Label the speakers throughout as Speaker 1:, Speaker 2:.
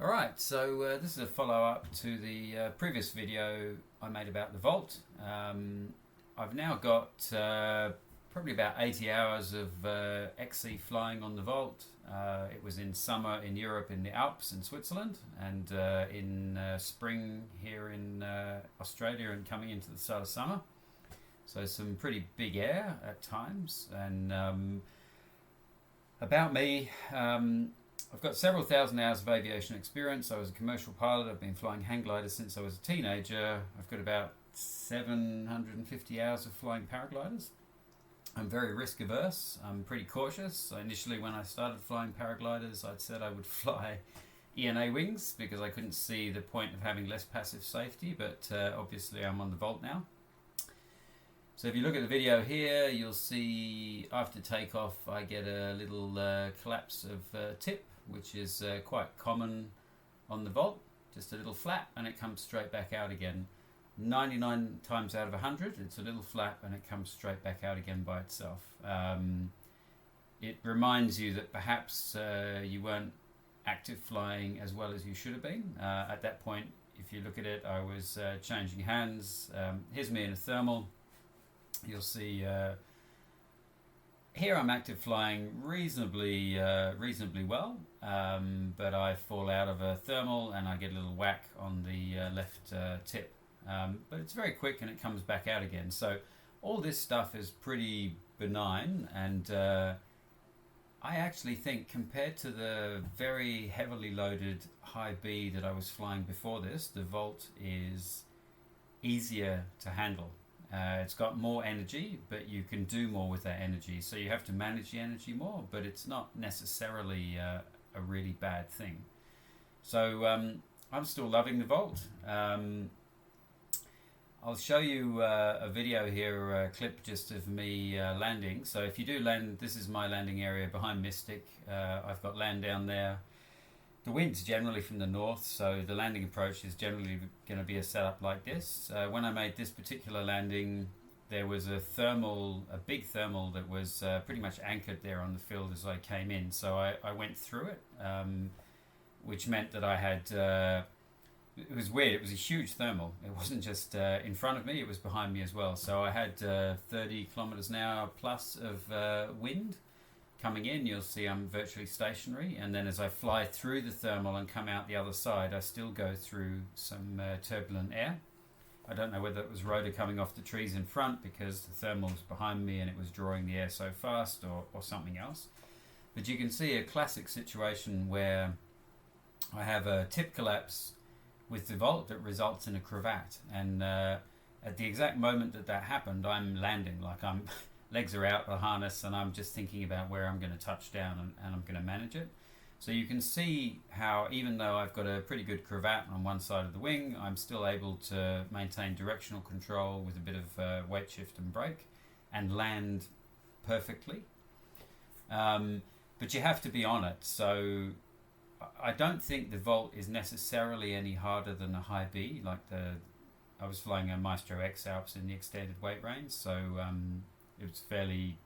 Speaker 1: Alright, so this is a follow-up to the previous video I made about the Volt. I've now got probably about 80 hours of XC flying on the Volt. It was in summer in Europe in the Alps in Switzerland, and in spring here in Australia and coming into the start of summer. So some pretty big air at times. And about me, I've got several thousand hours of aviation experience. I was a commercial pilot. I've been flying hang gliders since I was a teenager. I've got about 750 hours of flying paragliders. I'm very risk averse. I'm pretty cautious. So initially when I started flying paragliders, I'd said I would fly ENA wings because I couldn't see the point of having less passive safety, but obviously I'm on the Volt now. So if you look at the video here, you'll see after takeoff I get a little collapse of tip, which is quite common on the Volt. Just a little flap and it comes straight back out again. 99 times out of 100 it's a little flap and it comes straight back out again by itself. It reminds you that perhaps you weren't active flying as well as you should have been. At that point, if you look at it, I was changing hands. Here's me in a thermal. You'll see here I'm active flying reasonably well, but I fall out of a thermal and I get a little whack on the left tip. But it's very quick and it comes back out again. So all this stuff is pretty benign, and I actually think compared to the very heavily loaded high B that I was flying before this, the Volt is easier to handle. It's got more energy, but you can do more with that energy. So you have to manage the energy more, but it's not necessarily a really bad thing. So I'm still loving the Volt. I'll show you a video here, a clip just of me landing. So if you do land, this is my landing area behind Mystic. I've got land down there. The wind's generally from the north, so the landing approach is generally going to be a setup like this. When I made this particular landing, there was a big thermal that was pretty much anchored there on the field as I came in. So I went through it, which meant that I had, it was weird, it was a huge thermal. It wasn't just in front of me, it was behind me as well. So I had 30 kilometers an hour plus of wind. Coming in, you'll see I'm virtually stationary, and then as I fly through the thermal and come out the other side, I still go through some turbulent air. I don't know whether it was rotor coming off the trees in front because the thermal was behind me and it was drawing the air so fast, or something else. But you can see a classic situation where I have a tip collapse with the Volt that results in a cravat, and at the exact moment that happened, I'm landing, like I'm legs are out the harness and I'm just thinking about where I'm going to touch down and I'm going to manage it. So you can see how even though I've got a pretty good cravat on one side of the wing, I'm still able to maintain directional control with a bit of weight shift and brake and land perfectly. But you have to be on it. So I don't think the Volt is necessarily any harder than a high B. Like I was flying a Maestro X Alps in the extended weight range, so it was fairly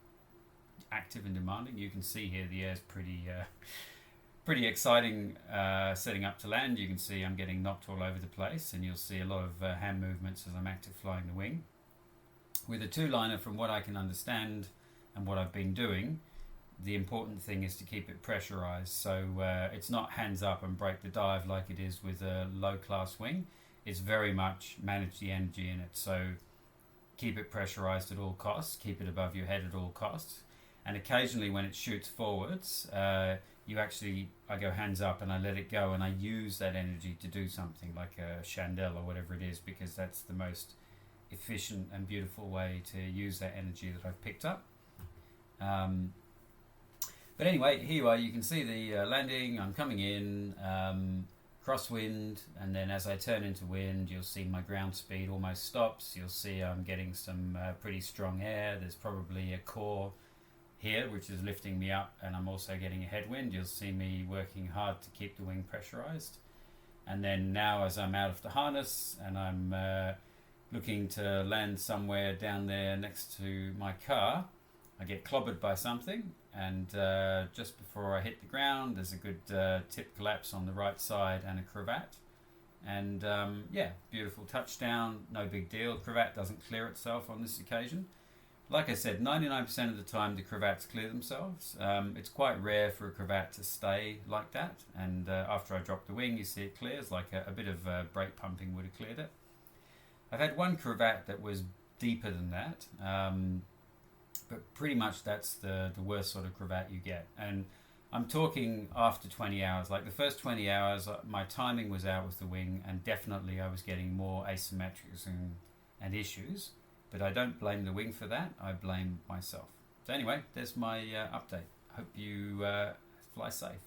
Speaker 1: active and demanding. You can see here the air's pretty exciting setting up to land. You can see I'm getting knocked all over the place, and you'll see a lot of hand movements as I'm active flying the wing. With a two-liner, from what I can understand and what I've been doing, the important thing is to keep it pressurized. So it's not hands up and break the dive like it is with a low-class wing. It's very much manage the energy in it. So keep it pressurized at all costs, keep it above your head at all costs, and occasionally when it shoots forwards, I go hands up and I let it go and I use that energy to do something like a chandelle or whatever it is, because that's the most efficient and beautiful way to use that energy that I've picked up. But anyway, here you are, you can see the landing, I'm coming in, crosswind, and then as I turn into wind, you'll see my ground speed almost stops. You'll see I'm getting some pretty strong air. There's probably a core here which is lifting me up, and I'm also getting a headwind. You'll see me working hard to keep the wing pressurized. And then now as I'm out of the harness and I'm looking to land somewhere down there next to my car, I get clobbered by something and just before I hit the ground there's a good tip collapse on the right side and a cravat. And yeah, beautiful touchdown, no big deal. Cravat doesn't clear itself on this occasion. Like I said, 99% of the time the cravats clear themselves. It's quite rare for a cravat to stay like that, and after I drop the wing you see it clears, like a bit of brake pumping would have cleared it. I've had one cravat that was deeper than that, but pretty much that's the worst sort of cravat you get. And I'm talking after 20 hours. Like the first 20 hours my timing was out with the wing, and definitely I was getting more asymmetrics and issues. But I don't blame the wing for that, I blame myself. So anyway, there's my update. Hope you fly safe.